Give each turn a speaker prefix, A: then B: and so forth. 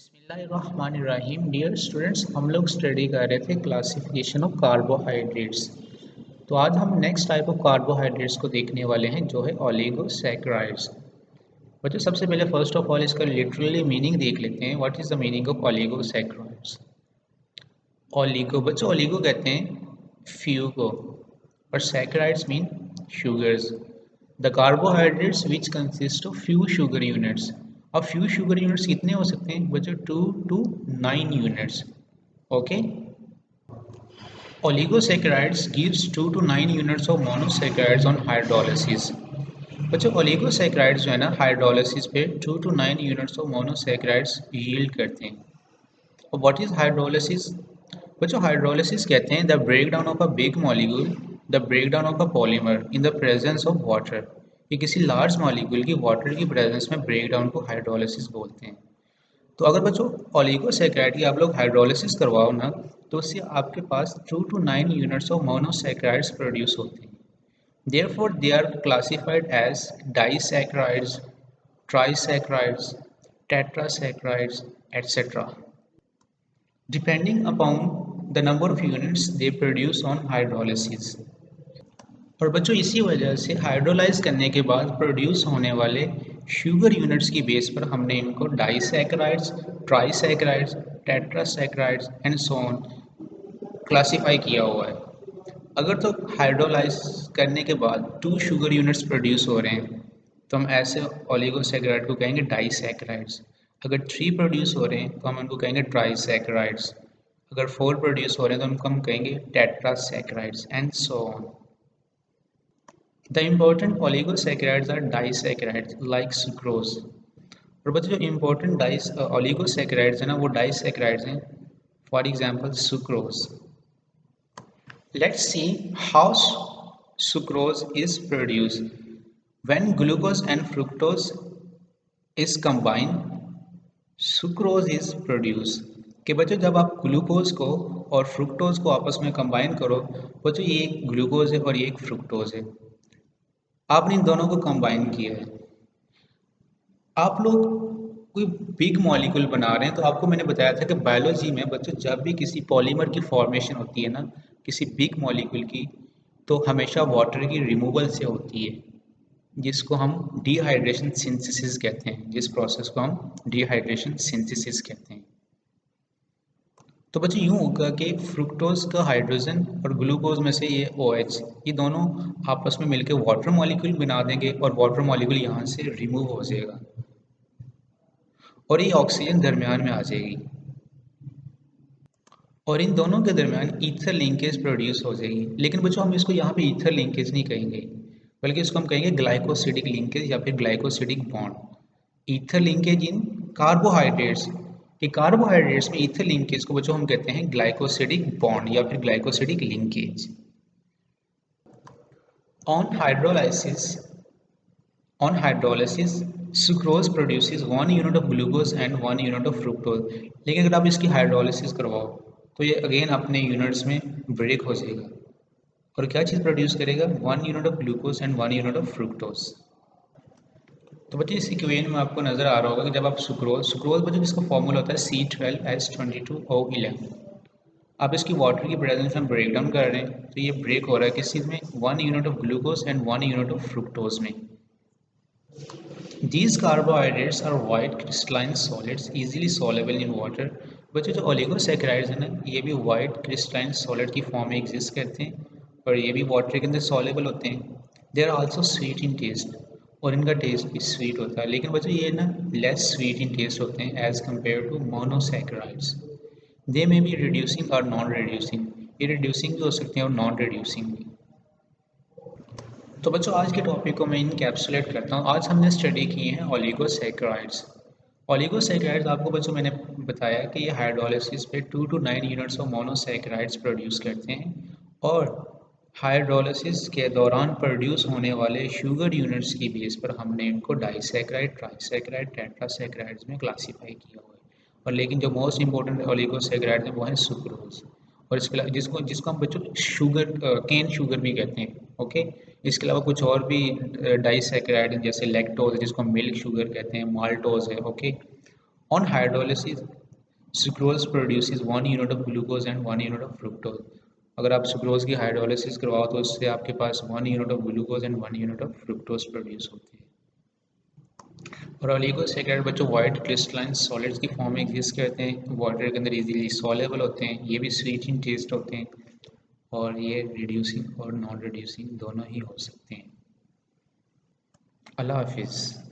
A: बिस्मिल्लाहिर्रहमानिर्रहीम। Dear students, हम लोग स्टडी कर रहे थे क्लासिफिकेशन ऑफ कार्बोहाइड्रेट्स। तो आज हम नेक्स्ट टाइप ऑफ कार्बोहाइड्रेट्स को देखने वाले हैं जो है ओलिगोसैकेराइड्स। बच्चों सबसे पहले फर्स्ट ऑफ ऑल इसका लिटरली मीनिंग देख लेते हैं। What is the meaning of oligosaccharides? Oligo बच्चों ओलिगो कहते हैं फ्यू को, और saccharides mean sugars. The carbohydrates which consist of few sugar units. अब फ्यू शुगर यूनिट्स कितने हो सकते हैं बच्चों? 2 to 9 units. Okay, oligosaccharides gives 2 to 9 units of monosaccharides on hydrolysis। बच्चों oligosaccharides जो है ना हाइड्रोलिसिस पे 2 to 9 units of monosaccharides yield करते हैं। और व्हाट इज हाइड्रोलिसिस? बच्चों हाइड्रोलिसिस कहते हैं the breakdown of a big molecule, the breakdown of a polymer in the presence of water. ये किसी लार्ज मॉलिक्यूल की वाटर की प्रेजेंस में ब्रेकडाउन को हाइड्रोलिसिस बोलते हैं। तो अगर बच्चों ओलिगोसैकेराइड की आप लोग हाइड्रोलिसिस करवाओ ना, तो उससे आपके पास 2 to 9 units of monosaccharides produce होते हैं। Therefore they are classified as disaccharides, trisaccharides, tetrasaccharides etcetera, depending upon the number of units they produce on hydrolysis. और बच्चों इसी वजह से हाइड्रोलाइज करने के बाद प्रोड्यूस होने वाले शुगर यूनिट्स की बेस पर हमने इनको disaccharides, trisaccharides, tetrasaccharides and so on classify किया हुआ है। अगर तो हाइड्रोलाइज करने के बाद 2 शुगर यूनिट्स प्रोड्यूस हो रहे हैं तो हम ऐसे ओलिगोसैकेराइड को कहेंगे डाइसैकेराइड्स। अगर 3 प्रोड्यूस हो रहे हैं तो हम उनको कहेंगे ट्राइसैकेराइड्स। अगर 4 प्रोड्यूस हो रहे हैं तो उनको हम कहेंगे tetrasaccharides and so on. The important oligosaccharides are disaccharides like sucrose। और बच्चों जो important oligosaccharides हैं ना वो disaccharides हैं। For example sucrose। Let's see how sucrose is produced। When glucose and fructose is combined, sucrose is produced। कि बच्चों जब आप ग्लूकोज को और फ्रुक्टोज को आपस में कंबाइन करो, बच्चों ये एक ग्लूकोज है और ये एक फ्रुक्टोज है। आपने इन दोनों को कंबाइन किया है। आप लोग कोई बिग मॉलिक्यूल बना रहे हैं तो आपको मैंने बताया था कि बायोलॉजी में बच्चों जब भी किसी पॉलीमर की फॉर्मेशन होती है ना किसी बिग मॉलिक्यूल की, तो हमेशा वाटर की रिमूवल से होती है, जिसको हम डिहाइड्रेशन सिंथेसिस कहते हैं। जिस प्रोसेस को हम डिहाइड्रेशन सिंथेसिस कहते हैं। तो बच्चों यूँ होगा कि फ्रुक्टोज का हाइड्रोजन और ग्लूकोज में से ये OH, ये दोनों आपस में मिलकर वाटर मॉलिक्यूल बना देंगे और वाटर मॉलिक्यूल यहाँ से रिमूव हो जाएगा और ये ऑक्सीजन दरमियान में आ जाएगी और इन दोनों के दरमियान ईथर लिंकेज प्रोड्यूस हो जाएगी। लेकिन बच्चों हम इसको यहाँ पे ईथर लिंकेज नहीं कहेंगे, बल्कि इसको हम कहेंगे ग्लाइकोसिडिक लिंकेज या फिर glycosidic bond. Ether linkage in carbohydrates, कि कार्बोहाइड्रेट्स में ईथर लिंकेज को बच्चों हम कहते हैं ग्लाइकोसिडिक बॉन्ड या फिर glycosidic linkage. On hydrolysis sucrose produces 1 unit of glucose and 1 unit of fructose. लेकिन अगर आप इसकी हाइड्रोलाइसिस करवाओ तो ये अगेन अपने यूनिट्स में ब्रेक हो जाएगा और क्या चीज़ प्रोड्यूस करेगा? 1 unit of glucose and 1 unit of fructose. तो बच्चे इस इक्वेशन में आपको नज़र आ रहा होगा कि जब आप सुक्रोज बच्चों जिसका फॉर्मूला होता है C12H22O11, आप इसकी वाटर की प्रेजेंस में ब्रेक डाउन कर रहे हैं तो ये ब्रेक हो रहा है किस चीज़ में? 1 unit of glucose and 1 unit of fructose में। These carbohydrates are white crystalline solids easily soluble in water। बच्चों जो ओलिगोसैकेराइड्स हैं ना ये भी वाइट क्रिस्टलाइन सॉलिड की फॉर्म में एग्जिस्ट करते हैं और ये भी वाटर के अंदर सॉलेबल होते हैं। They are also sweet in taste, और इनका टेस्ट भी स्वीट होता है। लेकिन बच्चों ये ना लेस स्वीट इन टेस्ट होते हैं as compare to monosaccharides. They may be reducing और नॉन रिड्यूसिंग, ये रिड्यूसिंग भी हो सकते हैं और नॉन रिड्यूसिंग भी। तो बच्चों आज के टॉपिक को मैं इनकैप्सुलेट करता हूँ। आज हमने स्टडी की हैं ओलिगोसैकेराइड्स। ओलिगोसैकेराइड्स आपको बच्चों मैंने बताया कि ये हाइड्रोलिसिस पे 2 to 9 units of monosaccharides produce करते हैं और हाइड्रोलिसिस के दौरान प्रोड्यूस होने वाले शुगर यूनिट्स की बेस पर हमने इनको डाइसैकेराइड, ट्राइसैकेराइड, टेट्रासैकेराइड्स में क्लासीफाई किया हुआ है। और लेकिन जो मोस्ट इंपॉर्टेंट ओलिगोसैकेराइड है वो है सुक्रोज, और इसके अलावा जिसको जिसको हम बच्चों शुगर केन शुगर भी कहते हैं। ओके, इसके अलावा कुछ और भी डाइसैकेराइड जैसे लैक्टोज है जिसको हम मिल्क शुगर कहते हैं, माल्टोज है। Okay, on hydrolysis sucrose produces 1 unit of glucose and 1 unit of fructose. अगर आप सुक्रोज की हाइड्रोलिसिस करवाओ तो उससे आपके पास 1 unit of glucose and 1 unit of fructose produce होती है। और ओलिगोसैकेराइड बच्चों वाइट क्रिस्टलाइन सॉलिड्स की फॉर्म में एग्जिस्ट करते हैं, वाटर के अंदर इजीली सॉलेबल होते हैं, ये भी स्वीट इन टेस्ट होते हैं और ये रिड्यूसिंग और नॉन रिड्यूसिंग दोनों ही हो सकते हैं। अल्लाह हाफिज़।